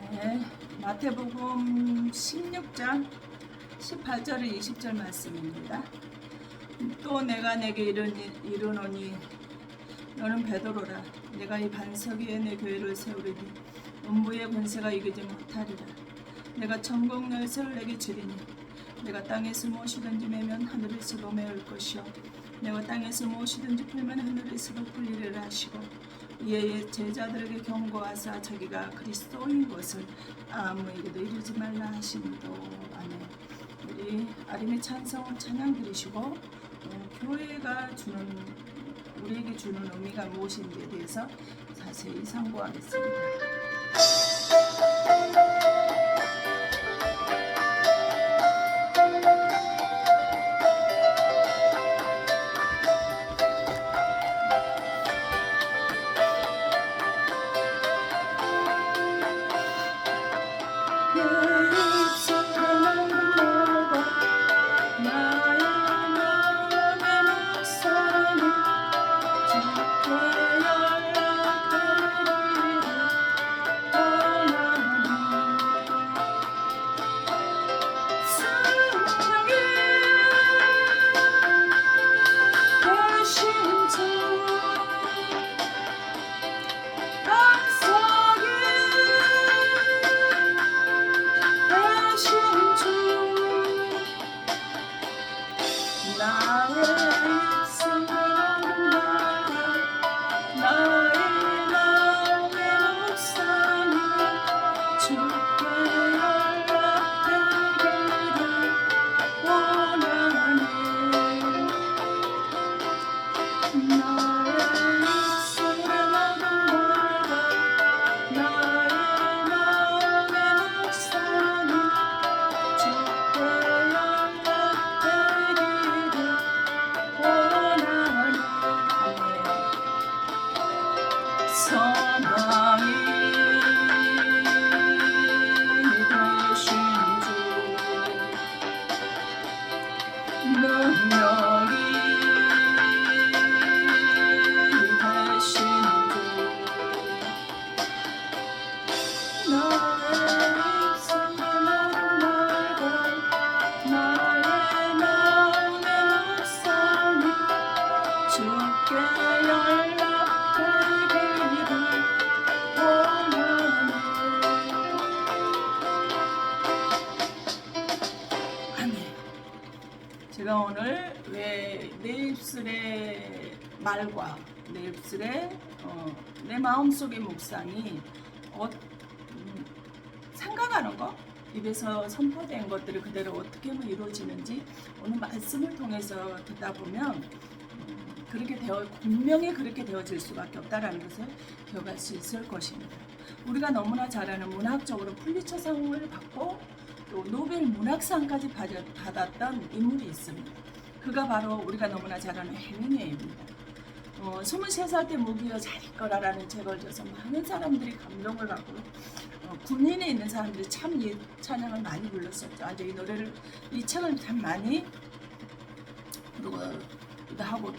네, 마태복음 16장 18절에 20절 말씀입니다. 또 내가 내게 이르노니 너는 베드로라. 내가 이 반석 위에 내 교회를 세우리니 음부의 권세가 이기지 못하리라. 내가 천국 열쇠를 내게 주리니 내가 땅에서 무엇이든지 매면 하늘에서도 메울 것이요 내가 땅에서 무엇이든지 풀면 하늘에서도 풀리리라 하시고 이에 제자들에게 경고하사 자기가 그리스도인 것을 아무에게도 이르지 말라 하시니도. 아멘. 우리 아림의 찬송을 찬양 드리시고 교회가 우리에게 주는 의미가 무엇인지에 대해서 자세히 상고하겠습니다. 제가 오늘 왜 내 입술의 말과 내 입술의 내 마음속의 묵상이 생각하는 것, 입에서 선포된 것들이 그대로 어떻게 이루어지는지 오늘 말씀을 통해서 듣다 보면 분명히 그렇게 되어질 수밖에 없다라는 것을 기억할 수 있을 것입니다. 우리가 너무나 잘 아는 문학적으로 퓰리처상을 받고 또 노벨 문학상까지 받았던 인물이 있습니다. 그가 바로 우리가 너무나 잘 아는 헤밍웨이입니다. 23살 때 무기여 잘 있거라라는 책을 줘서 많은 사람들이 감동을 받고 군인에 있는 사람들이 참 이 찬양을 많이 불렀었죠. 아주 이 책을 참 많이 부르기도 하고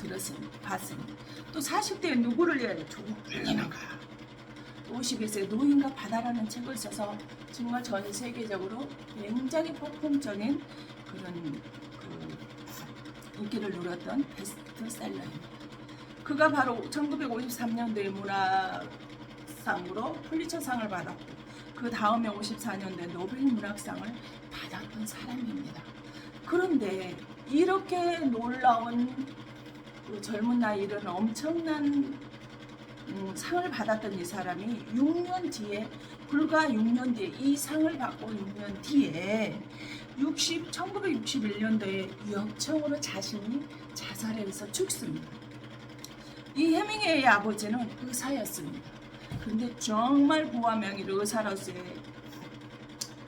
봤습니다. 또 40대에 누구를 위하여 죽느냐가 51세 노인과 바다라는 책을 써서 정말 전 세계적으로 굉장히 폭풍적인 그런 인기를 누렸던 베스트셀러입니다. 그가 바로 1953년도에 문학상으로 퓰리처상을 받았고 그 다음에 54년도에 노벨 문학상을 받았던 사람입니다. 그런데 이렇게 놀라운 젊은 나이 이른 엄청난 상을 받았던 이 사람이 불과 6년 뒤에 이 상을 받고 6년 뒤에 1961년도에 역청으로 자신이 자살해서 죽습니다. 이 헤밍웨이의 아버지는 의사였습니다. 그런데 정말 부와 명예로 의사로서의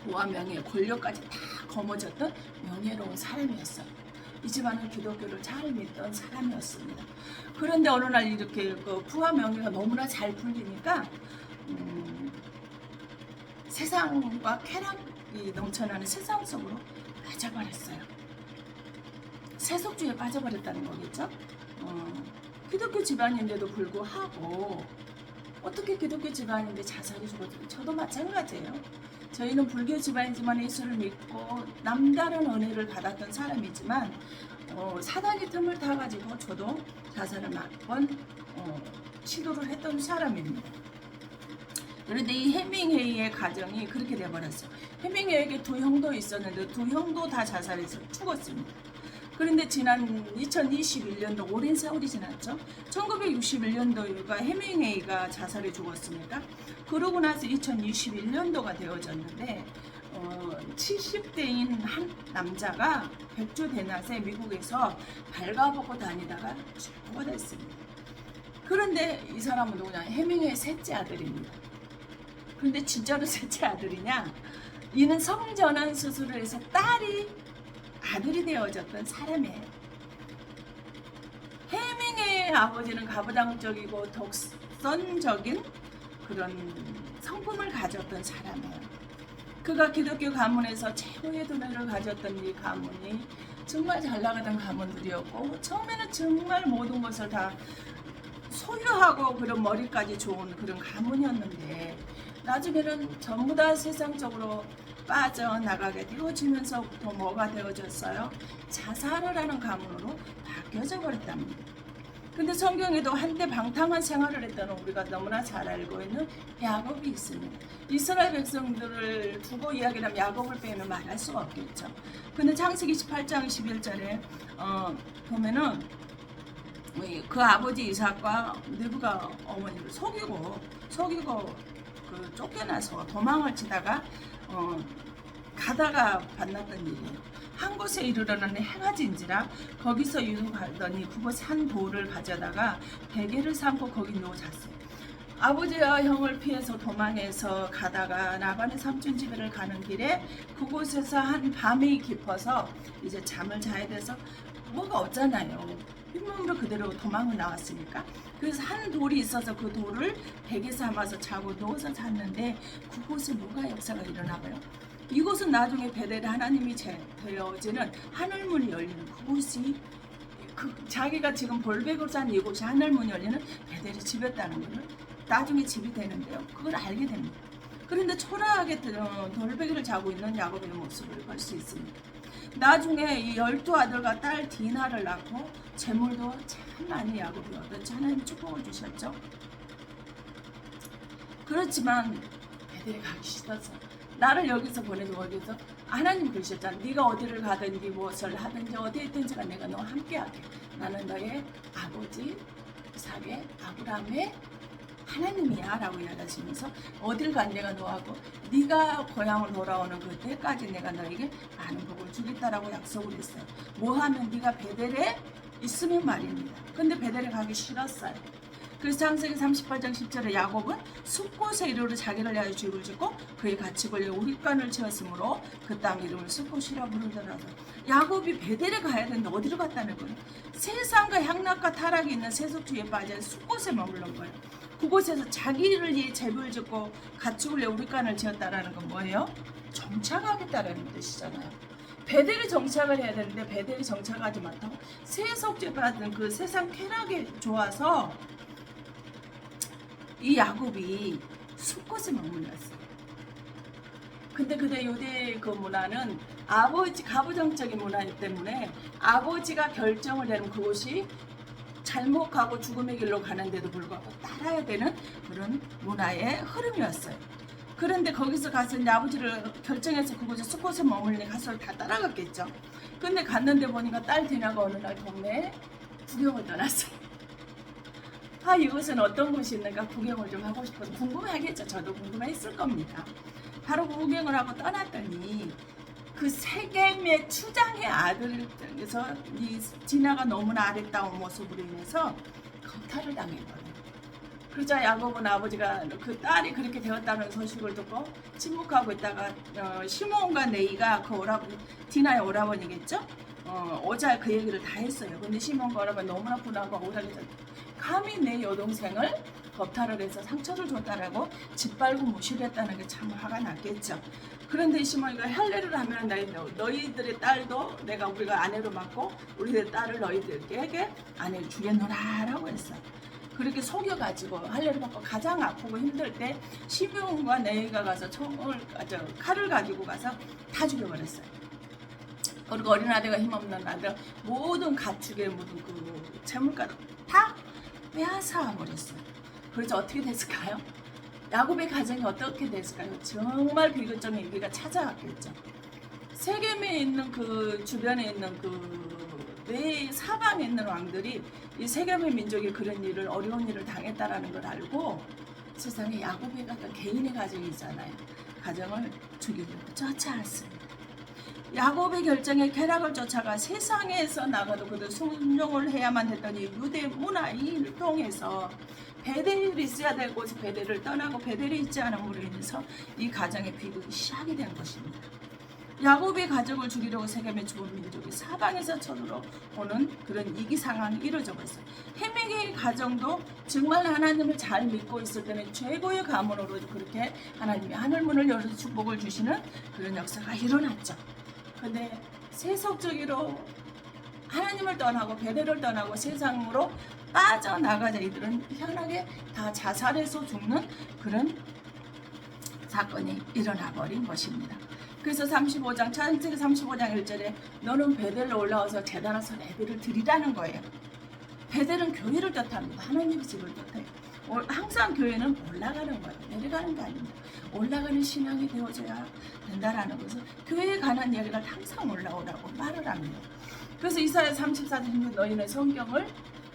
부와 명예, 권력까지 다 거머쥐었던 명예로운 사람이었어요. 이 집안은 기독교를 잘 믿던 사람이었습니다. 그런데 어느 날 이렇게 부와 명예가 너무나 잘 풀리니까 세상과 쾌락이 넘쳐나는 세상 속으로 빠져버렸어요. 세속주의에 빠져버렸다는 거겠죠. 기독교 집안인데도 불구하고 어떻게 기독교 집안인데 자살이 죽었어요? 저도 마찬가지예요. 저희는 불교 집안이지만 예수를 믿고 남다른 은혜를 받았던 사람이지만 사단이 틈을 타가지고 저도 자살을 몇 번 시도를 했던 사람입니다. 그런데 이 해밍웨이의 가정이 그렇게 돼버렸어요. 해밍웨이에게 두 형도 있었는데 두 형도 다 자살해서 죽었습니다. 그런데 지난 2021년도 오랜 세월이 지났죠. 1961년도가 해밍웨이가 자살해 죽었으니까 그러고 나서 2021년도가 되어졌는데 70대인 한 남자가 백주 대낮에 미국에서 발가벗고 다니다가 죽어됐습니다. 그런데 이 사람은 누구냐? 해밍웨이 셋째 아들입니다. 그런데 진짜로 셋째 아들이냐? 이는 성전환 수술을 해서 딸이 아들이 되어졌던 사람이에요. 해밍웨이의 아버지는 가부장적이고 독선적인 그런 성품을 가졌던 사람이에요. 그가 기독교 가문에서 최고의 돈을 가졌던 이 가문이 정말 잘 나가던 가문들이었고 처음에는 정말 모든 것을 다 소유하고 그런 머리까지 좋은 그런 가문이었는데 나중에는 전부 다 세상적으로 빠져나가게 되어지면서부터 뭐가 되어졌어요? 자살을 하는 가문으로 바뀌어져 버렸답니다. 근데 성경에도 한때 방탕한 생활을 했다는 우리가 너무나 잘 알고 있는 야곱이 있습니다. 이스라엘 백성들을 두고 이야기를 하면 야곱을 빼면 말할 수가 없겠죠. 근데 창세기 18장 11절에 보면은 그 아버지 이삭과 느브가 어머니를 속이고 그 쫓겨나서 도망을 치다가 가다가 만났던 일이에요. 한 곳에 이르러는 행하진지라 거기서 유숙하더니 그곳에 한 돌을 가져다가 베개를 삼고 거기 누워 잤어요. 아버지와 형을 피해서 도망해서 가다가 라반의 삼촌 집에를 가는 길에 그곳에서 한 밤이 깊어서 이제 잠을 자야 돼서 뭐가 없잖아요. 잇몸으로 그대로 도망을 나왔으니까. 그래서 한 돌이 있어서 그 돌을 베개 삼아서 자고 누워서 잤는데 그곳에 뭐가 역사가 일어나 봐요. 이곳은 나중에 베델 하나님이 되어지는 하늘문이 열리는 그곳이 자기가 지금 볼백으로 산 이곳이 하늘문이 열리는 베델의 집이었다는 것을 나중에 집이 되는데요. 그걸 알게 됩니다. 그런데 초라하게 돌베개를 자고 있는 야곱의 모습을 볼 수 있습니다. 나중에 이 12아들과 딸 디나를 낳고 재물도 참 많이 야곱이 얻었죠. 하나님 축복을 주셨죠. 그렇지만 베델에 가기 싫어서 나를 여기서 보내줘. 어디서 하나님 그러셨잖아. 네가 어디를 가든지 무엇을 하든지 어디에 있든지가 내가 너와 함께하게. 나는 너의 아버지 이삭의 아브라함의 하나님이야 라고 이야기하시면서 어딜 간 내가 너하고 네가 고향을 돌아오는 그때까지 내가 너에게 많은 복을 주겠다라고 약속을 했어요. 뭐하면 네가 베델에 있으면 말입니다. 근데 베델에 가기 싫었어요. 그래서 창세기 38장 10절에 야곱은 숫곳에 이르러 자기를 위하여 집을 짓고 그의 가축을 위해 우릿관을 지었으므로 그 땅 이름을 숫곳이라 부르더라도 야곱이 베델에 가야 되는데 어디로 갔다는 거예요? 세상과 향락과 타락이 있는 세속주의에 빠져 숫곳에 머무른 거예요. 그곳에서 자기를 위해 제물 짓고 가축을 위해 우릿관을 지었다라는 건 뭐예요? 정착하겠다라는 뜻이잖아요. 베델에 정착을 해야 되는데 베델에 정착하지 못하고 세속주의에 빠진 그 세상 쾌락에 좋아서 이 야곱이 숲곳에 머물렀어요. 근데 그때 유대 그 문화는 아버지 가부장적인 문화이기 때문에 아버지가 결정을 내는 그곳이 잘못 가고 죽음의 길로 가는데도 불구하고 따라야 되는 그런 문화의 흐름이었어요. 그런데 거기서 가서 이제 아버지를 결정해서 그곳에 숲곳에 머물니 가서 다 따라갔겠죠. 근데 갔는데 보니까 딸 디나가 어느 날 동네에 구경을 떠났어요. 이곳은 어떤 곳이 있는가 구경을 좀 하고 싶어서 궁금해하겠죠. 저도 궁금했을 겁니다. 바로 구경을 하고 떠났더니 그 세겜의 추장의 아들에서 이 디나가 너무나 아름다운 모습으로 인해서 겁탈을 당해버려요. 그러자 야곱은 아버지가 그 딸이 그렇게 되었다는 소식을 듣고 침묵하고 있다가 시몬과 네이가 그 오라버니, 디나의 오라버니겠죠? 오자 그 얘기를 다 했어요. 근데 시몬과 오라버니 너무나 분하고 오라버니가 감히 내 여동생을 겁탈을 해서 상처를 줬다라고 짓밟고 무시를 했다는 게 참 화가 났겠죠. 그런데 시몬이가 할례를 하면 너희들의 딸도 우리가 아내로 맡고 우리의 딸을 너희들에게 아내를 주겠노라 라고 했어요. 그렇게 속여가지고 할례를 받고 가장 아프고 힘들 때 시므온과 레위가 가서 칼을 가지고 가서 다 죽여버렸어요. 그리고 어린 아들과 힘없는 아들 모든 가축의 모든 그 재물가를 다 빼앗아 버렸어요. 그래서 어떻게 됐을까요? 야곱의 가정이 어떻게 됐을까요? 정말 비극적인 위기가 찾아왔겠죠. 세겜에 있는 그 주변에 있는 내 사방에 있는 왕들이 이 세겜의 민족이 그런 일을 어려운 일을 당했다라는 걸 알고 세상에 야곱의 가정 개인의 가정이 있잖아요. 가정을 죽이려고 쫓아왔습니다. 야곱의 결정에 쾌락을 쫓아가 세상에서 나가도 그들 순종을 해야만 했더니 유대 문화를 통해서 베델이 있어야 될 곳에 베델을 떠나고 베델이 있지 않음으로 인해서 이 가정의 비극이 시작이 된 것입니다. 야곱의 가족을 죽이려고 세겜의 죽은 민족이 사방에서 쳐들어오는 그런 위기 상황이 이루어져 있어요. 헤메게의 가정도 정말 하나님을 잘 믿고 있을 때는 최고의 가문으로 그렇게 하나님이 하늘문을 열어서 축복을 주시는 그런 역사가 일어났죠. 근데 세속적으로 하나님을 떠나고 베델을 떠나고 세상으로 빠져나가자 이들은 희한하게 다 자살해서 죽는 그런 사건이 일어나 버린 것입니다. 그래서 35장 창세기 35장 1절에 너는 베델로 올라와서 제단에서 예배를 드리라는 거예요. 베델은 교회를 뜻합니다. 하나님의 집을 뜻해요. 항상 교회는 올라가는 거예요. 내려가는 게 아닙니다. 올라가는 신앙이 되어져야 된다라는 것은 교회에 관한 이야기를 항상 올라오라고 말을 합니다. 그래서 이사야 34장 너희는 성경을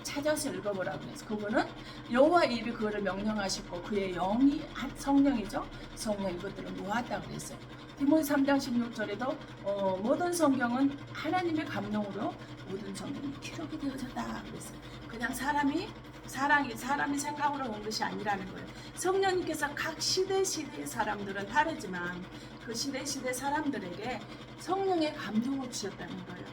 찾아서 읽어보라고 해서 그분은 여호와의 입이 그거를 명령하시고 그의 영이 성령이죠. 성령 이것들을 모았다고 그랬어요. 디모데 3장 16절에도 모든 성경은 하나님의 감동으로 모든 성경이 기록이 되어졌다 그랬어요. 그냥 사람이 생각으로 온 것이 아니라는 거예요. 성령님께서 각 시대의 사람들은 다르지만 그 시대 사람들에게 성령의 감동을 주셨다는 거예요.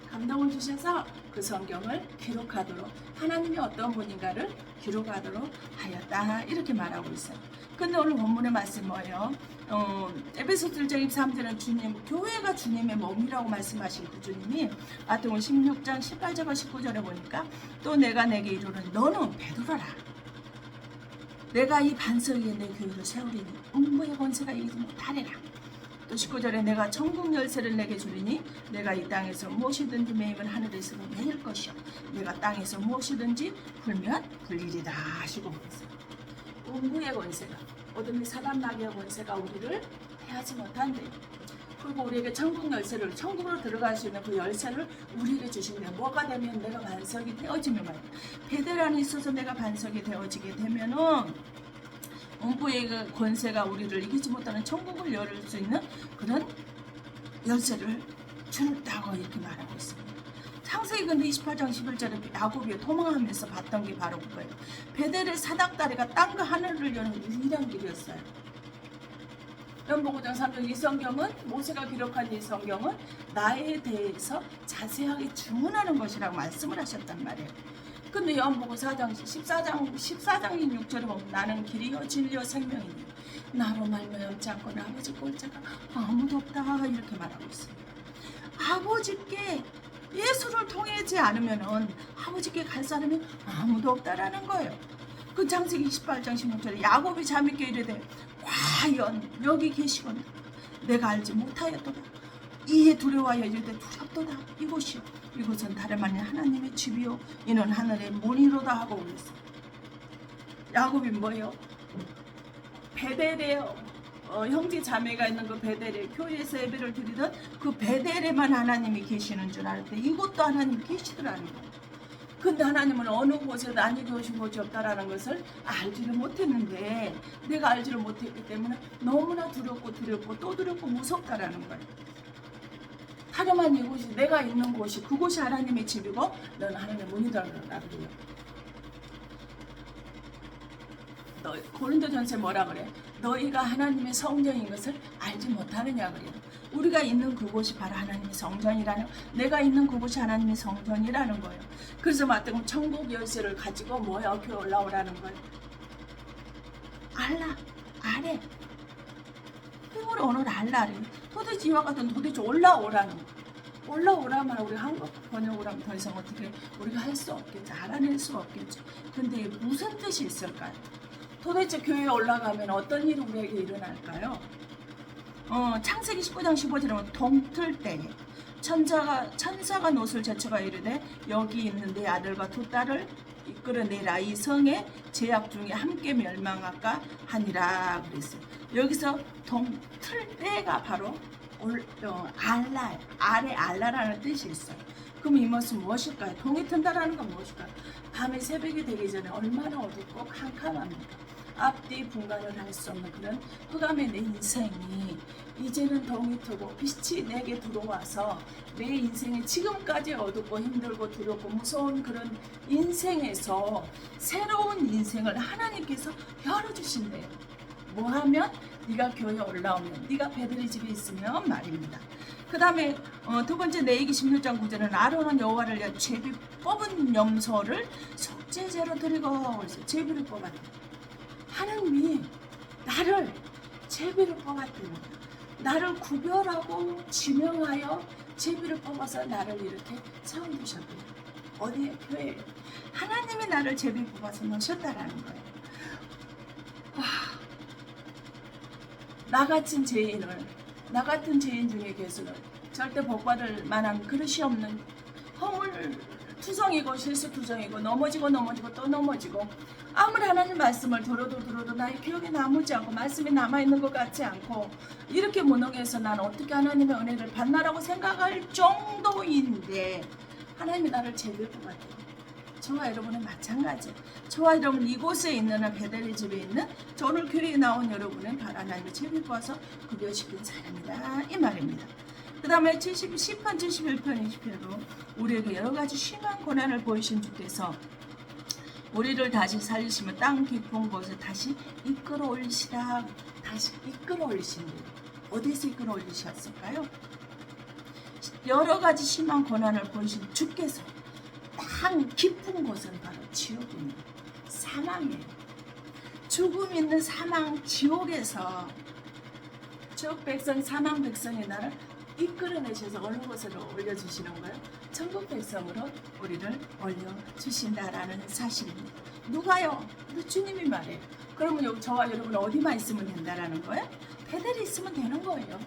감동을 주셔서 그 성경을 기록하도록 하나님이 어떤 분인가를 기록하도록 하였다 이렇게 말하고 있어요. 근데 오늘 본문의 말씀 뭐예요? 에베소서 1장 23절은 주님, 교회가 주님의 몸이라고 말씀하신 그 주님이 마태복음 16장 18절과 19절에 보니까 또 내가 내게 이르는 너는 베드로라. 내가 이 반석 위에 내 교회를 세우리니 음부의 권세가 이기지 못하리라. 또 19절에 내가 천국 열쇠를 내게 주리니 내가 이 땅에서 무엇이든지 매이면 하늘에서도 매일 것이요 내가 땅에서 무엇이든지 풀면 풀리리라 하시고 있어요. 음부의 권세가 어둠이 사단 마귀의 권세가 우리를 해하지 못한대요. 그리고 우리에게 천국 열쇠를 천국으로 들어갈 수 있는 그 열쇠를 우리에게 주신대요. 뭐가 되면 내가 반석이 되어지면 말이에요. 베델 안에 있어서 내가 반석이 되어지게 되면은 음부의 그 권세가 우리를 이기지 못하는 천국을 열을 수 있는 그런 열쇠를 준다고 이렇게 말하고 있습니다. 창세기 근데 28장 11절에 야곱이 도망하면서 봤던 게 바로 그거예요. 베델의 사닥다리가 땅과 하늘을 여는 유일한 길이었어요. 연복음 3장 이 성경은 모세가 기록한 이 성경은 나에 대해서 자세하게 주문하는 것이라고 말씀을 하셨단 말이에요. 근데 요한복음 14장 6절에 보면 나는 길이요 진리요 생명이니 나로 말미암지 않고는 아버지 꼴자가 아무도 없다 이렇게 말하고 있습니다. 아버지께 예수를 통하지 않으면은 아버지께 갈 사람이 아무도 없다라는 거예요. 그 창세기 28장 16절에 야곱이 자매께 이르되 과연 여기 계시거늘 내가 알지 못하였도다. 이에 두려워하여 이르되 두렵도다. 이곳이요 이곳은 다름 아닌 하나님의 집이요 이는 하늘의 문이로다 하고 그랬어요. 야곱이 뭐예요? 베델에 형제 자매가 있는 그 베델에 교회에서 예배를 드리던 그 베델에만 하나님이 계시는 줄 알 때 이곳도 하나님이 계시더라는 거예요. 근데 하나님은 어느 곳에도 아니 계신 곳이 없다라는 것을 알지를 못했는데 내가 알지를 못했기 때문에 너무나 두렵고 또 두렵고 무섭다라는 거예요. 다름한 이곳이 내가 있는 곳이 그곳이 하나님의 집이고 너는 하나님의 문이라고 그래요. 고린도전서에 뭐라 그래? 너희가 하나님의 성전인 것을 알지 못하느냐 그래요. 우리가 있는 그곳이 바로 하나님의 성전이라는 내가 있는 그곳이 하나님의 성전이라는 거예요. 그래서 마태복음 천국 열쇠를 가지고 뭐야 교회 올라오라는 거예요. 알라 아래 힘으로 오늘 알라래 도대체 이와 같은 도대체 올라오라는 거예요. 올라오라면 우리 한국 번역을 하면 더 이상 어떻게 우리가 할 수 없겠죠. 알아낼 수가 없겠죠. 근데 무슨 뜻이 있을까요? 도대체 교회에 올라가면 어떤 일이 우리에게 일어날까요? 창세기 19장 15절에 보면 동틀 때에 천사가 노를 제쳐가 이르되 여기 있는 내 아들과 두 딸을 이끌어내라. 이 성의 제약 중에 함께 멸망할까 하니라 그랬어요. 여기서 동틀 때가 바로 알라, 아래 알라라는 뜻이 있어요. 그럼 이 것은 무엇일까요? 동이 튼다라는 건 무엇일까요? 밤에 새벽이 되기 전에 얼마나 어둡고 캄캄합니까? 앞뒤 분간을 할 수 없는 그런 흑암의 내 인생이 이제는 동이 트고 빛이 내게 들어와서 내 인생이 지금까지 어둡고 힘들고 두렵고 무서운 그런 인생에서 새로운 인생을 하나님께서 열어주신대요. 뭐하면? 네가 교회에 올라오면, 네가 베들리 집에 있으면 말입니다. 그 다음에 두 번째 레위기 16장 9절은 아론은 여호와를 위한 제비 뽑은 염소를 속죄제로 드리고 그래서 제비를 뽑았대요. 하나님이 나를 제비를 뽑았대요. 나를 구별하고 지명하여 제비를 뽑아서 나를 이렇게 세워두셨대요. 어디에? 교회에. 하나님이 나를 제비 뽑아서 넣으셨다라는 거예요. 나 같은 죄인을, 나 같은 죄인 중에 계수는 절대 복받을 만한 그릇이 없는 허물투성이고 실수투성이고 넘어지고 또 넘어지고 아무리 하나님 말씀을 들어도 나의 기억에 남지 않고 말씀이 남아있는 것 같지 않고 이렇게 무능해서 난 어떻게 하나님의 은혜를 받나라고 생각할 정도인데 하나님이 나를 제비를 뽑았대요. 저와 여러분은 마찬가지예요. 저와 여러분 이곳에 있는 베델리 집에 있는 저 오늘 교회에 나온 여러분은 바로 하나님의 제비 뽑아서 구별시킨 사람이다 이 말입니다. 그 다음에 10편 71편 20편으로 우리에게 여러가지 심한 고난을 보이신 주께서 우리를 다시 살리시며 땅 깊은 곳에 다시 이끌어 올리시라. 다시 이끌어 올리신대요. 어디서 이끌어 올리셨을까요? 여러가지 심한 고난을 보이신 주께서 땅 깊은 곳은 바로 지옥입니다. 사망이에요. 죽음 있는 사망 지옥에서 지옥 백성 사망 백성의 나를 이끌어내셔서 어느 곳으로 올려주시는 거예요? 천국 백성으로 우리를 올려주신다라는 사실입니다. 누가요? 주님이 말해요. 그러면 저와 여러분 어디만 있으면 된다라는 거예요? 베델에 있으면 되는 거예요.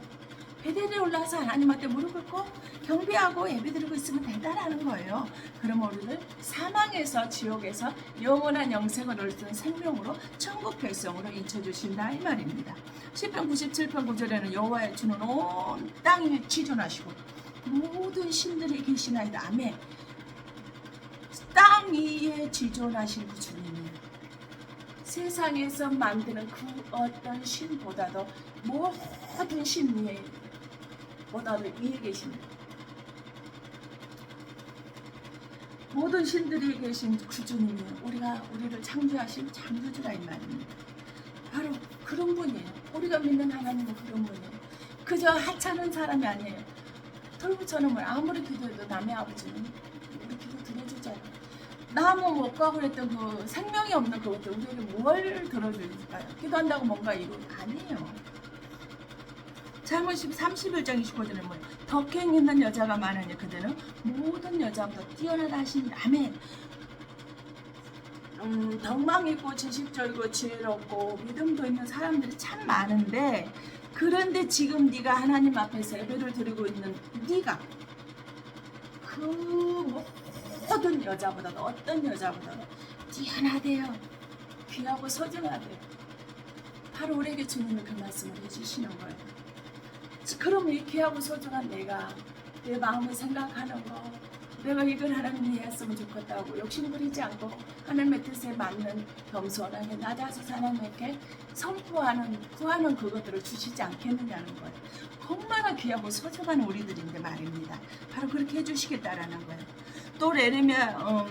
베델에 올라와서 하나님한테 무릎 꿇고 경배하고 예배드리고 있으면 된다라는 거예요. 그럼 우리를 사망에서 지옥에서 영원한 영생을 얻은 생명으로 천국 백성으로 인쳐주신다 이 말입니다. 10편 97편 9절에는 여호와의 주는 온 땅을 지존하시고 모든 신들이 계시나이다. 아멘. 땅 위에 지존하신 그 주님이 세상에서 만드는 그 어떤 신보다도 모든 신 위에 보다도 위에 계십니다. 모든 신들이 계신 그 주님이 우리를 창조하신 창조주라 이 말입니다. 바로 그런 분이에요. 우리가 믿는 하나님은 그런 분이에요. 그저 하찮은 사람이 아니에요. 털부처럼 아무리 기도해도 남의 아버지는 우리 기도 들어주잖아요. 나 한번 못 가고 그랬던 그 생명이 없는 그것들 우리에게 뭘 들어줄까요? 기도한다고 뭔가 이루 아니에요. 잠언 31장 25절에 뭐예요? 덕행 있는 여자가 많으니 그대는 모든 여자보다 뛰어나다 하신 아멘. 덕망 있고 지식적이고 지혜롭고 믿음도 있는 사람들이 참 많은데 그런데 지금 네가 하나님 앞에서 예배를 드리고 있는 네가 그 모든 여자보다도 어떤 여자보다도 뛰어나대요. 귀하고 소중하대요. 바로 우리에게 주님이 그 말씀을 해주시는 거예요. 그럼 이 귀하고 소중한 내가 내 마음을 생각하는 거 내가 이걸 하나님이 했으면 좋겠다고 욕심부리지 않고 하나님의 뜻에 맞는 겸손하게 낮아서 하나님께 구하는 그것들을 주시지 않겠느냐는 거예요. 얼마나 귀하고 소중한 우리들인데 말입니다. 바로 그렇게 해주시겠다라는 거예요. 또 예레미야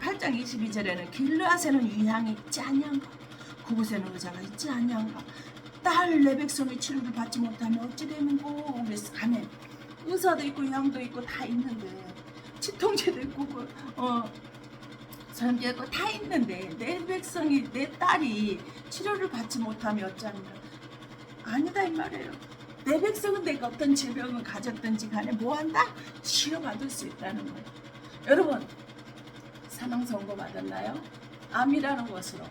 8장 22절에는 길르앗에는 유향이 있지 아니한가 그곳에는 의자가 있지 아니한가 딸 내 백성이 치료를 받지 못하면 어찌 되는고 그래서 아멘. 의사도 있고 유향도 있고 다 있는데 치통제도 있고 전도 있고 다 있는데 내 백성이 내 딸이 치료를 받지 못하면 어찌하는가 아니다 이 말이에요. 내 백성은 내가 어떤 질병을 가졌든지 간에 뭐한다? 치료받을 수 있다는 거예요. 여러분 사망 선고 받았나요? 암이라는 것으로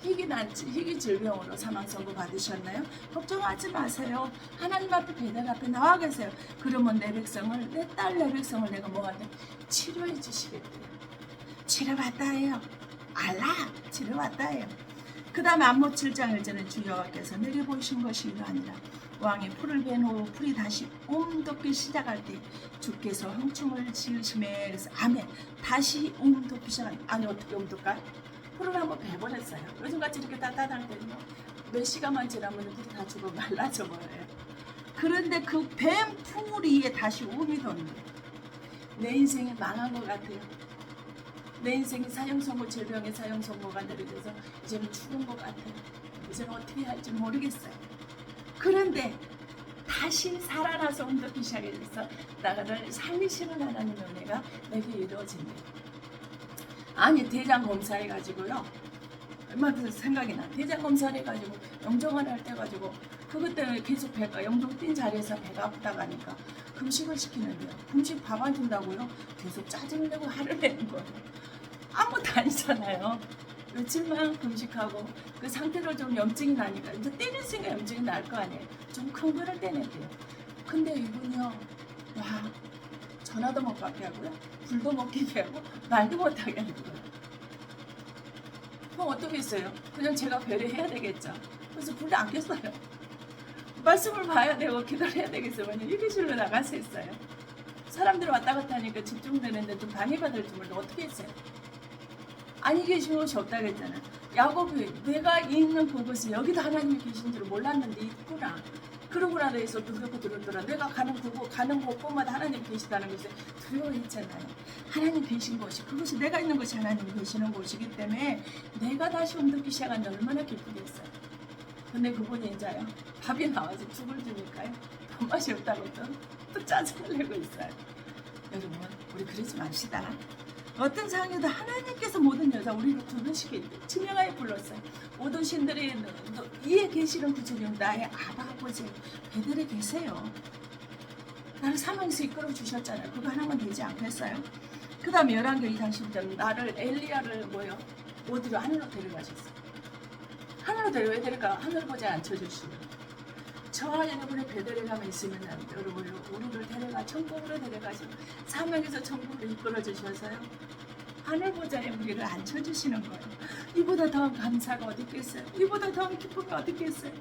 희귀 질병으로 사망 선고 받으셨나요? 걱정하지 마세요. 하나님 앞에 배달 앞에 나와 계세요. 그러면 내 백성을 내 딸 내 백성을 내가 뭐한대? 치료해 주시겠대요. 치료받다 해요. 알라 치료받다 해요. 그 다음에 암못 7장 1절에 주 여호와께서 내게 보이신 것이 이러하니라. 왕이 풀을 베는 후 풀이 다시 돋기 시작할 때 주께서 흥충을 지으심에 그래서 아멘 다시 돋기 시작한 아니 어떻게 돋을까? 풀을 한번 베버렸어요. 요즘같이 이렇게 따뜻할 때는요 몇 시간만 지나면 풀이 다 죽어 말라져 버려요. 그런데 그 뱀 풀 위에 다시 움이 도는 거예요. 내 인생이 망한 것 같아요. 내 인생이 사형선고 질병의 사형선고가 내려져서 이제는 죽은 것 같아요. 이제는 어떻게 할지 모르겠어요. 그런데 다시 살아나서 움돋기 시작해서 나를 살리시는 하나님의 은혜가 내게 이루어진대요. 아니 대장 검사해가지고요. 얼마 전에 생각이 나. 대장 검사를 해가지고 영종을 할 때 가지고 그것 때문에 계속 배가 영종 뛴 자리에서 배가 아프다고 하니까 금식을 시키는데요. 금식 밥 안 준다고요? 계속 짜증을 내고 화를 내는 거예요. 아무것도 아니잖아요. 며칠만 금식하고 그 상태로 좀 염증이 나니까 이제 때릴 생각 염증이 날 거 아니에요. 좀 큰 거를 떼냈대요. 근데 이분이요. 와 전화도 못 받게 하고요. 불도 못 켜게 하고 말도 못하게 하는 거예요. 그럼 어떻게 했어요? 그냥 제가 배려해야 되겠죠. 그래서 불도 안 켰어요. 말씀을 봐야 되고 기도를 해야 되겠어요. 일기실로 나가서 했어요. 사람들이 왔다 갔다 하니까 집중되는데 좀 방해받을 줄 몰라 어떻게 했어요? 아니 계신 곳이 없다고 했잖아. 야곱이 내가 있는 그곳에 여기도 하나님이 계신 줄 몰랐는데 있구나. 그러고 나서 해서 두렵고 두렵더라. 내가 가는 곳마다 하나님 계시다는 것에 두려워했잖아요. 하나님 계신 곳이 그곳이 내가 있는 곳이 하나님 계시는 곳이기 때문에 내가 다시 움직이기 시작하는데 얼마나 기쁘겠어요. 근데 그분이 이제요 밥이 나와서 죽을 주니까요 밥맛이 없다고 또 짜증을 내고 있어요. 여러분 우리 그러지 맙시다. 어떤 상황에도 하나님께서 모든 여자 우리를 부르시기 지명하여 불렀어요. 모든 신들이 이에 계시는 그 주님 나의 아바 아버지 베들에 계세요. 나를 사망에서 이끌어 주셨잖아요. 그거 하나만 되지 않겠어요? 그 다음에 11개 2장 10절 나를 엘리야를 어디로 하늘로 데려가셨어요. 하늘로 데려가 하늘 보좌에 앉혀주시고 저와 여러분의 베들레헴에 있으면 여러분 우리를 데려가 천국으로 데려가시고 사명에서 천국으로 이끌어 주셔서요 하늘 보좌에 우리를 앉혀주시는 거예요. 이보다 더 감사가 어디 있겠어요? 이보다 더 기쁨이 어디 있겠어요?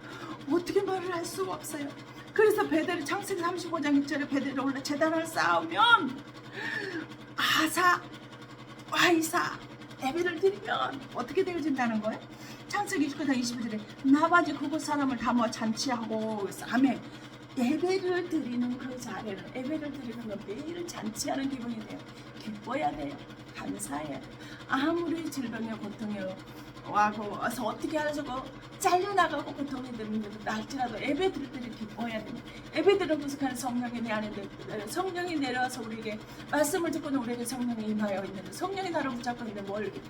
어떻게 말을 할 수가 없어요. 그래서 베델 창세기 35장 1절에 베델에 올라 제단을 쌓으면 아사 와이사 예배를 드리면 어떻게 되어진다는 거예요? 창세기 29장 22절에 나바지 그곳 사람을 다 모아 잔치하고 그래서 아멘 예배를 드리는 그 자리는 예배를 드리는 건 매일 잔치하는 기분이 돼요. 기뻐야 돼요. 감사해야 돼요. 아무리 질병에 고통에 와서 어떻게 하려고 잘려나가고 고통이 들면 할지라도 예배 드릴 때는 기뻐해야 됩니다. 예배 드리는 것은 성령이 내 안에 성령이 내려와서 우리에게 말씀을 듣고는 우리에게 성령이 임하여 있는데 성령이 나를 붙잡고 있는데 뭘 이렇게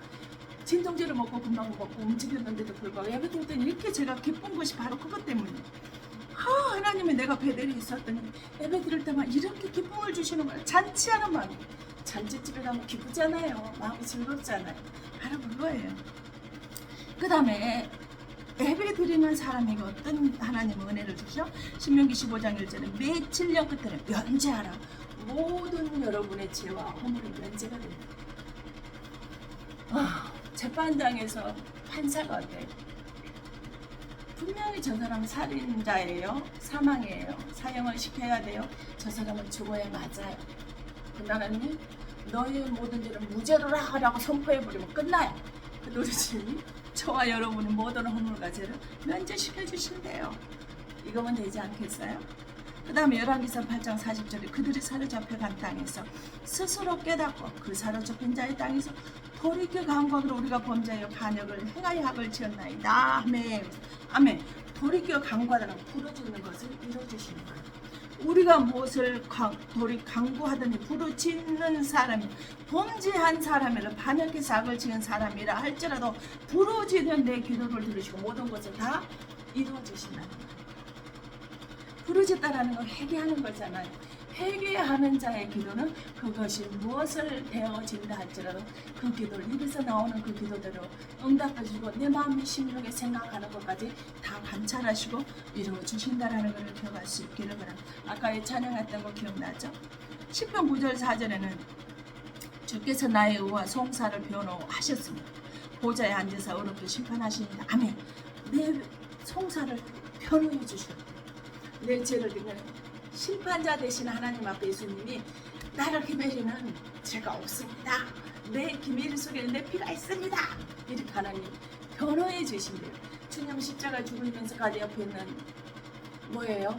진통제를 먹고 금방 먹고 움직였는데도 불구하고 예배 드릴 때는 이렇게 제가 기쁜 것이 바로 그것 때문이에요. 하나님이 내가 베델에 있었더니 예배 드릴 때만 이렇게 기쁨을 주시는 거예요. 잔치하는 마음. 잔치집에 가면 기쁘잖아요. 마음이 즐겁잖아요. 바로 그거예요. 그 다음에 예배 드리는 사람에게 어떤 하나님의 은혜를 주셔? 신명기 15장 1절에 매 7년 끝에는 면제하라. 모든 여러분의 죄와 허물은 면제가 됩니다. 재판장에서 판사가 어때요? 분명히 저 사람 살인자예요. 사망이에요. 사형을 시켜야 돼요. 저 사람은 죽어야 맞아요. 그러나님 너희의 모든 죄를 무죄로 하라고 선포해버리면 끝나요. 그 우리 주님이 저와 여러분의 모든 허물과 죄를 면제시켜 주신대요. 이거면 되지 않겠어요? 그 다음에 열왕기상 8장 40절에 그들이 사로잡혀 간 땅에서 스스로 깨닫고 그 사로잡힌 자의 땅에서 돌이켜 강구하기로 우리가 범죄하여 반역을 행하여 학을 지었나이다. 아멘. 아멘. 돌이켜 강구하다는 부르짖는 것을 이루어주시는 거예요. 우리가 무엇을 강구하더니 부르짖는 사람이 범죄한 사람이라 반역해서 악을 지은 사람이라 할지라도 부르짖는 내 기도를 들으시고 모든 것을 다 이루어주신다는 거예요. 부르짖다라는 건 회개하는 거잖아요. 회개하는 자의 기도는 그것이 무엇을 되어진다 할지라도 그 기도를 입에서 나오는 그 기도대로 응답해주고 내 마음의 심령에 생각하는 것까지 다 관찰하시고 이루어 주신다라는 것을 기억할 수 있기를 바랍니다. 아까 찬양했던 거 기억나죠? 10편 9절 4절에는 주께서 나의 의와 송사를 변호하셨습니다. 보좌에 앉아서 어렵게 심판하시니까 아멘. 내 송사를 변호해 주셨다. 내 죄를 지는 심판자 되신 하나님 앞에 예수님이 나를 기매리는 죄가 없습니다. 내 기매리 속에는 내 피가 있습니다. 이렇게 하나님 변호해 주신대요. 주님 십자가 죽으면서까지 옆에 있는 뭐예요?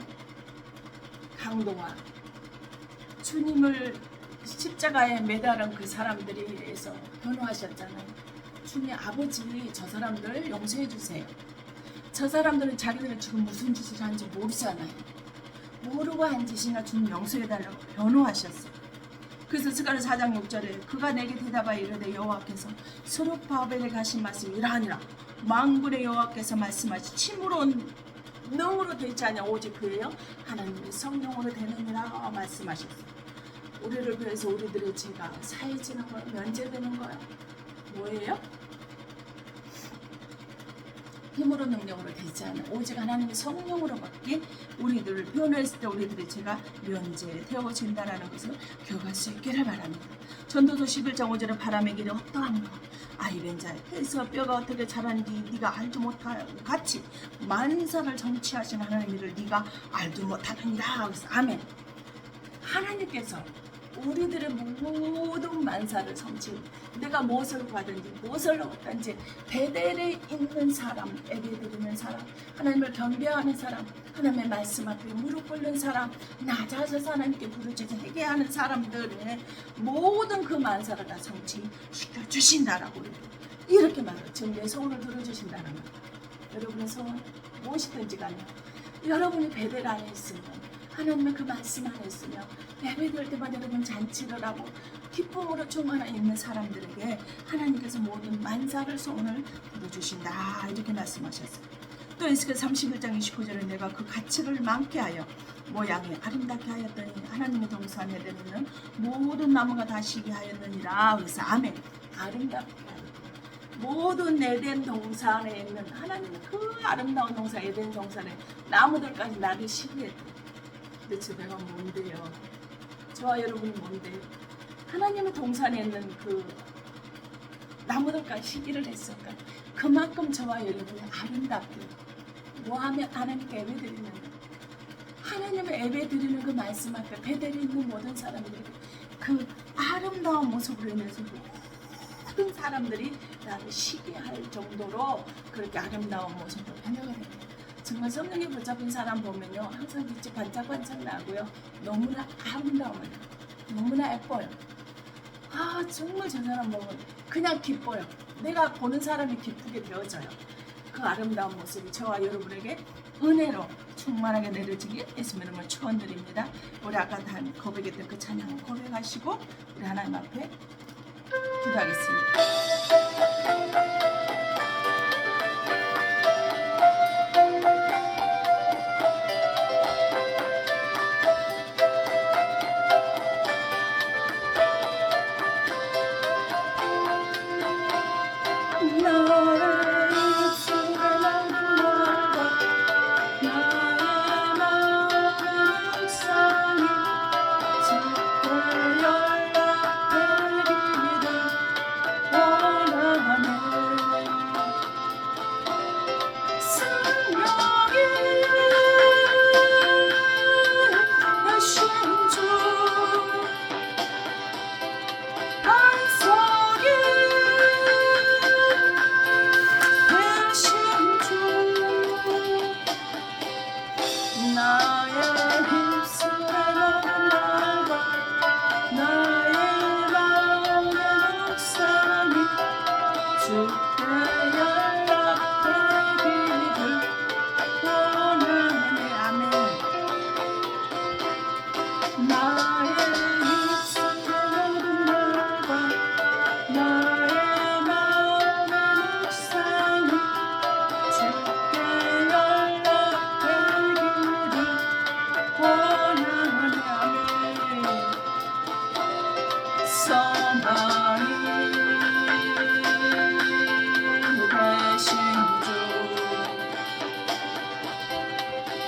강도와 주님을 십자가에 매달은 그 사람들이 위해서 변호하셨잖아요. 주님 아버지 저 사람들 용서해 주세요. 저 사람들은 자기들은 지금 무슨 짓을 하는지 모르잖아요. 모르고 한 짓이나 주님 용서해달라고 변호하셨어요. 그래서 스가랴 4장 6절에 그가 내게 대답하여 이르되 여호와께서 스룹바벨에 가신 말씀이 이러하니라. 만군의 여호와께서 말씀하시 침으로 능으로 되지 않냐 오직 그예요 하나님의 성령으로 되느니라 말씀하셨어요. 우리를 위해서 우리들의 죄가 사해지는 거예요. 면제되는 거예요. 뭐예요? 힘으로 능력으로 되지 않은 오직 하나님의 성령으로밖에 우리들을 변호했을 때 우리들의 죄가 면제되어진다라는 것을 기억할 수 있기를 바랍니다. 전도서 11장 5절에 바람의 길이 어떠한가 아이된 자에서 뼈가 어떻게 자라는지 네가 알지 못하고 같이 만사를 정치하신 하나님을 네가 알지 못하느니라. 그래서 아멘. 하나님께서 우리들의 모든 만사를 성취 내가 무엇을 받은지 무엇을 얻든지 베델에 있는 사람 예배드리는 사람 하나님을 경배하는 사람 하나님의 말씀 앞에 무릎 꿇는 사람 낮아져서 하나님께 부르짖어 회개하는 사람들의 모든 그 만사를 다 성취시켜 주신다라고 이렇게 말해요. 지금 내 소원을 들어주신다는 거예요. 여러분의 소원 무엇이든지 간에 여러분이 베델 안에 있으면 하나님의 그 말씀 안에 있으며 예배드릴 때마다 여러분 잔치를 하고 기쁨으로 충만해 있는 사람들에게 하나님께서 모든 만사를 소원을 들어주신다 이렇게 말씀하셨어요. 또 에스겔 31장 29절에 내가 그 가치를 많게 하여 모양이 아름답게 하였더니 하나님의 동산에 되는 모든 나무가 다 시게 하였느니라. 그래서 아멘. 아름답게 하여 모든 에덴 동산에 있는 하나님의 그 아름다운 동산 에덴 동산에 나무들까지 나를 시게 했다. 도대체 내가 뭔데요? 저와 여러분이 뭔데요? 하나님의 동산에 있는 그 나무들까지 시기를 했을까? 그만큼 저와 여러분이 아름답게 뭐하면 하나님께 예배드리는 하나님의 예배드리는 그 말씀 앞에 베델에 있는 모든 사람들이 그 아름다운 모습으로 인해서 모든 사람들이 나를 시기할 정도로 그렇게 아름다운 모습으로 변화가 됩니다. 정말 성령에 붙잡힌 사람 보면요 항상 빛이 반짝반짝 나고요 너무나 아름다워요. 너무나 예뻐요. 아 정말 저 사람 보면 그냥 기뻐요. 내가 보는 사람이 기쁘게 되어져요. 그 아름다운 모습이 저와 여러분에게 은혜로 충만하게 내려지길 예수님 이름으로 축원드립니다. 우리 아까 다 고백했던 그 찬양을 고백하시고 우리 하나님 앞에 기도하겠습니다.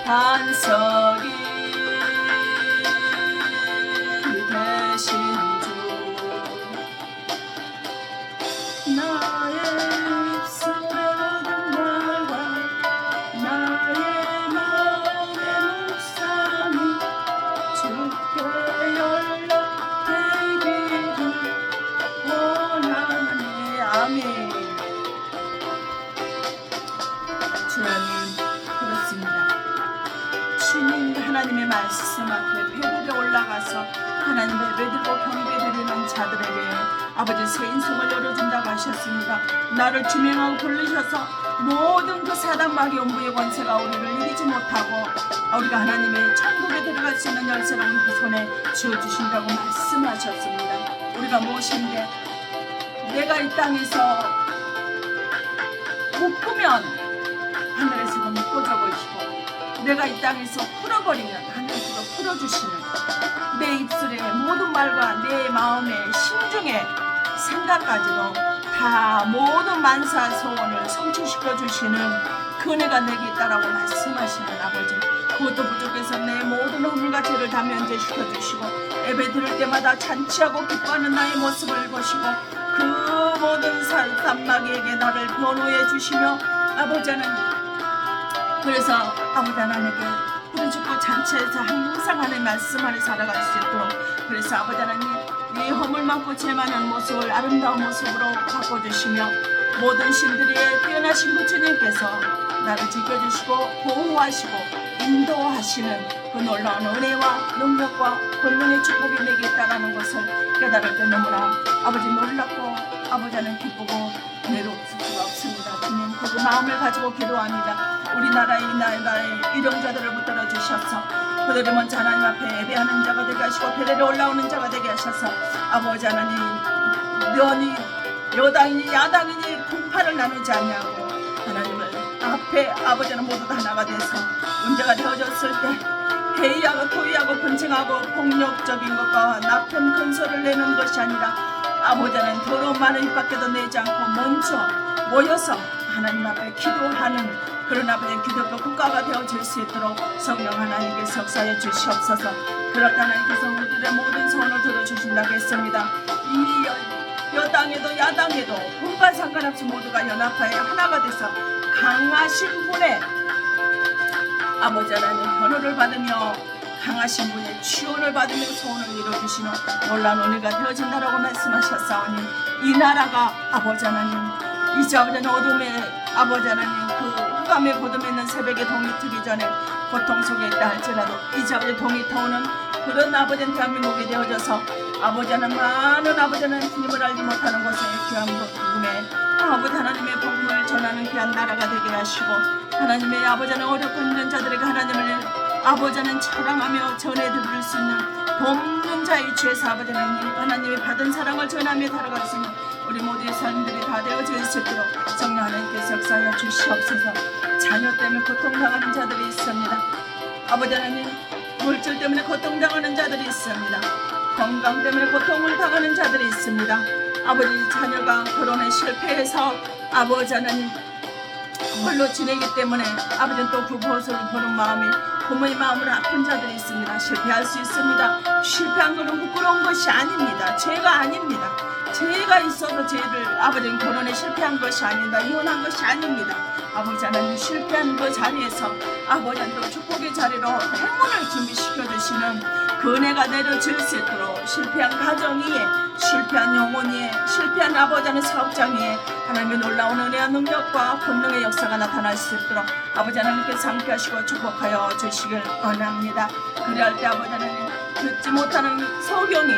반석이 되신 주 나의 입술의 모든 말과 나의 마음의 묵상이 주께 연락되기를 원하네. 아멘. 주님 그렇습니다. 주님 하나님의 말씀 앞에 배들에 올라가서 하나님의 예배드리고 경배드리는 자들에게 아버지 새 인생을 열어준다고 하셨습니다. 나를 주명하고 부르셔서 모든 그 사단 마귀 음부의 권세가 우리를 이기지 못하고 우리가 하나님의 천국에 들어갈 수 있는 열쇠를 우리 손에 쥐어주신다고 말씀하셨습니다. 우리가 무엇인데 내가 이 땅에서 묶으면 하늘에서도 묶어줘 보시고 내가 이 땅에서 풀어버리면 하늘에서도 풀어주시는 내 입술의 모든 말과 내 마음의 심중의 생각까지도 다 모든 만사 소원을 성취시켜 주시는 그네가 내게 있다라고 말씀하시는 아버지, 그것도 부족해서 내 모든 허물과 죄를 다 면제시켜 주시고 예배 드릴 때마다 잔치하고 기뻐하는 나의 모습을 보시고 그 모든 산마귀에게 나를 변호해 주시며 아버지 하나님, 그래서 아버지 하나님께 부르짖고 잔치에서 항상 하나님 말씀 안에 살아갈 수 있도록, 그래서 아버지 하나님 이 허물 많고 죄 많은 모습을 아름다운 모습으로 바꿔주시며 모든 신들의 뛰어나신 부처님께서 나를 지켜주시고 보호하시고 인도하시는 그 놀라운 은혜와 능력과 권능의 축복이 내게 있다는 것을 깨달을 때 너무나 아버지 놀랍고 아버지 하나님 기쁘고 은혜로울 수가 없습니다. 주님 그 마음을 가지고 기도합니다. 우리나라의 나라의 이령자들을 붙들어 주셔서 그들을 먼저 하나님 앞에 예배하는 자가 되게 하시고 베델에 올라오는 자가 되게 하셔서 아버지 하나님 면이 여당이니 야당이니 분파를 나누지 않냐고 하나님을 앞에 아버지는 모두 다 하나가 돼서 문제가 되어졌을 때 회의하고 토의하고 분쟁하고 폭력적인 것과 나쁜 근소를 내는 것이 아니라 아버지는 더러운 많은 입밖에도 내지 않고 먼저 모여서 하나님 앞에 기도하는 그런 아버지의 기독교 국가가 되어질 수 있도록 성령 하나님께서 역사해 주시옵소서. 그럴 때 하나님께서 우리들의 모든 소원을 들어주신다고 했습니다. 이 여당에도 야당에도 분파 상관없이 모두가 연합하여 하나가 돼서 강하신 분의 아버지 하나님 변호를 받으며 강하신 분의 지원을 받으며 소원을 이루어주시는 놀라운 은혜가 되어진다라고 말씀하셨사오니 이 나라가 아버지 하나님 이제 아버지 하나님 어둠의 아버지 하나님 그 흑암의 고둠에 있는 새벽에 동이 트기 전에 고통 속에 있다 할지라도 이제 아버지 동이 터오는 그런 아버지는 대한민국이 되어져서 아버지 하나님 많은 아버지 하나님 주님을 알지 못하는 곳에 귀한 복음에 아버지 하나님의 복음을 전하는 귀한 나라가 되게 하시고 하나님의 아버지 하나님 어렵고 힘든 자들에게 하나님을 아버지 하나님 사랑하며 전해드릴 수 있는 돕는 자의 죄에서 아버지 하나님이 받은 사랑을 전하며 살아갈 수 있는 우리 모두의 삶들이 다 되어질 수 있도록 성령 하나님께서 역사하여 주시옵소서. 자녀 때문에 고통당하는 자들이 있습니다. 아버지 하나님 물질 때문에 고통당하는 자들이 있습니다. 건강 때문에 고통을 당하는 자들이 있습니다. 아버지 자녀가 결혼에 실패해서 아버지 하나님 홀로 지내기 때문에 아버지는 또 그 모습을 보는 마음이 부모의 마음으로 아픈 자들이 있습니다. 실패할 수 있습니다. 실패한 것은 부끄러운 것이 아닙니다. 죄가 아닙니다. 죄가 있어서 죄를 아버지는 결혼에 실패한 것이 아니다. 이혼한 것이 아닙니다. 아버지 하나님 실패한 그 자리에서 아버지는 또 축복의 자리로 행운을 준비시켜 주시는 그 은혜가 내려질 수 있도록 실패한 가정 위에 실패한 영혼 위에 실패한 아버지 하나님 사업장 위에 하나님의 놀라운 은혜와 능력과 권능의 역사가 나타날 수 있도록 아버지 하나님께서 함께하시고 축복하여 주시길 원합니다. 그리할 때 아버지 하나님 듣지 못하는 소경이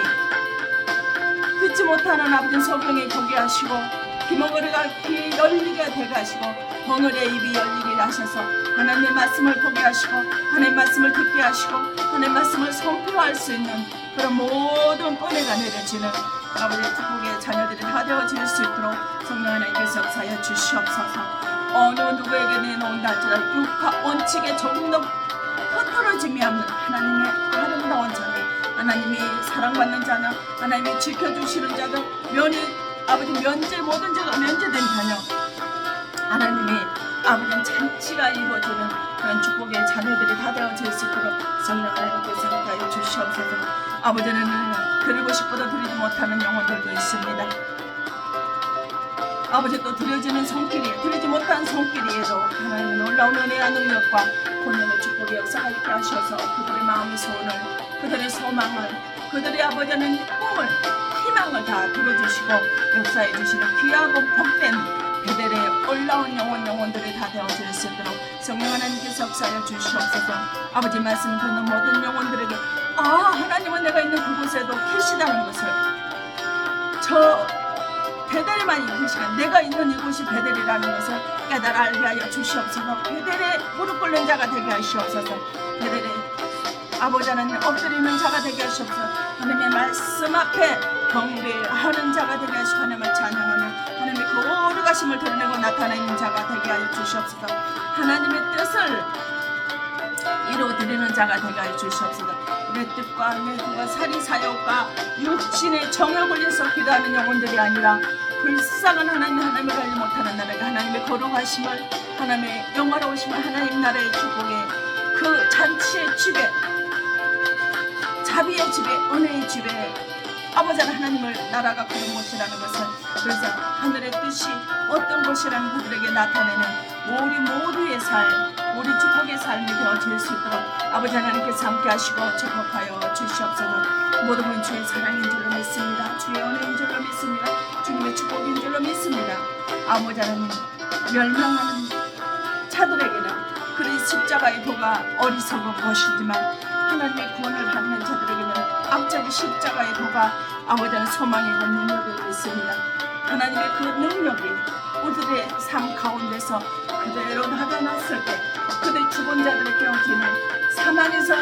듣지 못하는 아버지 소경이 보게 하시고 귀머거리가 귀 열리게 되게 하시고 벙어리의 입이 열리게 하셔서 하나님의 말씀을 보게 하시고 하나님의 말씀을 듣게 하시고 하나님의 말씀을 선포할 수 있는 그런 모든 은혜가 내려지는 아버지의 축복의 자녀들이 다 되어질 수 있도록 성령 하나님께서 역사하여 주시옵소서. 어느 누구에게 내놓은다 할지라도 육화 원칙에 조금 더 흐트러짐이 없는 하나님의 아름다운 자녀, 하나님이 사랑받는 자녀, 하나님이 지켜주시는 자녀, 면이 아버지 면제 모든 죄가 면제된 자녀, 하나님이 아버지는 잔치가 이루어지는 그런 축복의 자녀들이 다 되어질 수 있도록 성령 하나님께서 함께하여 주시옵소서. 아버지는 드리고 싶어도 드리지 못하는 영혼들도 있습니다. 아버지 또 드려지는 손길이 드리지 못한 손길이에도 하나님의 놀라운 은혜와 능력과 본연의 축복의 역사가 있게 하셔서 그들의 마음의 소원을 그들의 소망을 그들의 아버지는 꿈을 희망을 다 들어주시고 역사해 주시는 귀하고 복된 베델의 올라온 영혼들이 다 되어질 수 있도록 성령 하나님께서 역사하여 주시옵소서. 아버지 말씀 듣는 모든 영혼들에게 하나님은 내가 있는 그곳에도 계시다는 것을 저 베델만 있는 시간 내가 있는 이곳이 베델이라는 것을 깨달아 알게 하여 주시옵소서. 베델에 무릎 꿇는 자가 되게 하시옵소서. 베델에 아버지는 엎드리는 자가 되게 하시옵소서. 하나님의 말씀 앞에 경배하는 자가 되게 하시고 하나님을 찬양하며 하나님의 거룩하심을 드러내고 나타내는 자가 되게 하여 주시옵소서. 하나님의 뜻을 이루어드리는 자가 되게 하여 주시옵소서. 내 뜻과 내 그가 사리사욕과 육신의 정욕을 위해서 기도하는 영혼들이 아니라 불쌍한 하나님을 알지 못하는 나라가 하나님의 거룩하심을 하나님의 영화로우심을 하나님 나라의 축복에 그 잔치의 집에 자비의 집에 은혜의 집에 아버지는 하나님을 나라가 그런 곳이라는 것을 그래서 하늘의 뜻이 어떤 곳이라는 그들에게 나타내는 우리 모두의 삶 우리 축복의 삶이 되어질 수 있도록 아버지 하나님께서 함께 하시고 축복하여 주시옵소서. 모든 분 주의 사랑인 줄로 믿습니다. 주의 은혜인 줄로 믿습니다. 주님의 축복인 줄로 믿습니다. 아버지 하나님 멸망하는 자들에게는 그의 십자가의 도가 어리석은 것이지만 하나님의 구원을 받는 자들에게는 앞자리 십자가의 도가 아버지는 소망이고 능력이 있습니다. 하나님의 그 능력이 우리들의 삶 가운데서 그대로 나타났을 때 그들 죽은 자들의 깨어지는 사망에서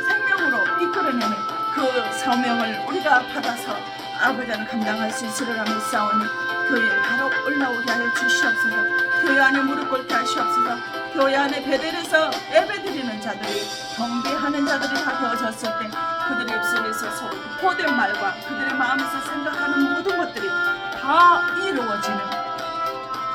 생명으로 이끌어내는 그 사명을 우리가 받아서 아버지는 감당할 수 있으리라 믿사오니 교회에 바로 올라오게 하여 주시옵소서. 교회 안에 무릎 꿇게 하시옵소서. 교회 안에 베델에서 예배드리는 자들이 경배하는 자들이 다 되어졌을 때 그들의 입술에서 포된 말과 그들의 마음에서 생각하는 모든 것들이 다 이루어지는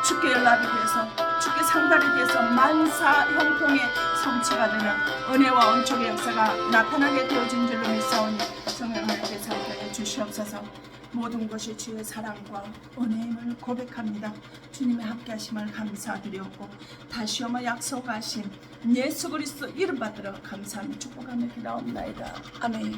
주께 연락이 돼서 주께 상달이 돼서 만사 형통의 성취가 되는 은혜와 은총의 역사가 나타나게 되어진 줄로 믿사오니 성령 하나님께서 함께하여 주시옵소서. 모든 것이 주의 사랑과 은혜임을 고백합니다. 주님의 함께하심을 감사드렸고 다시 오마 약속하신 예수 그리스도 이름 받들어 감사하며 축복하며 기도합니다. 아멘.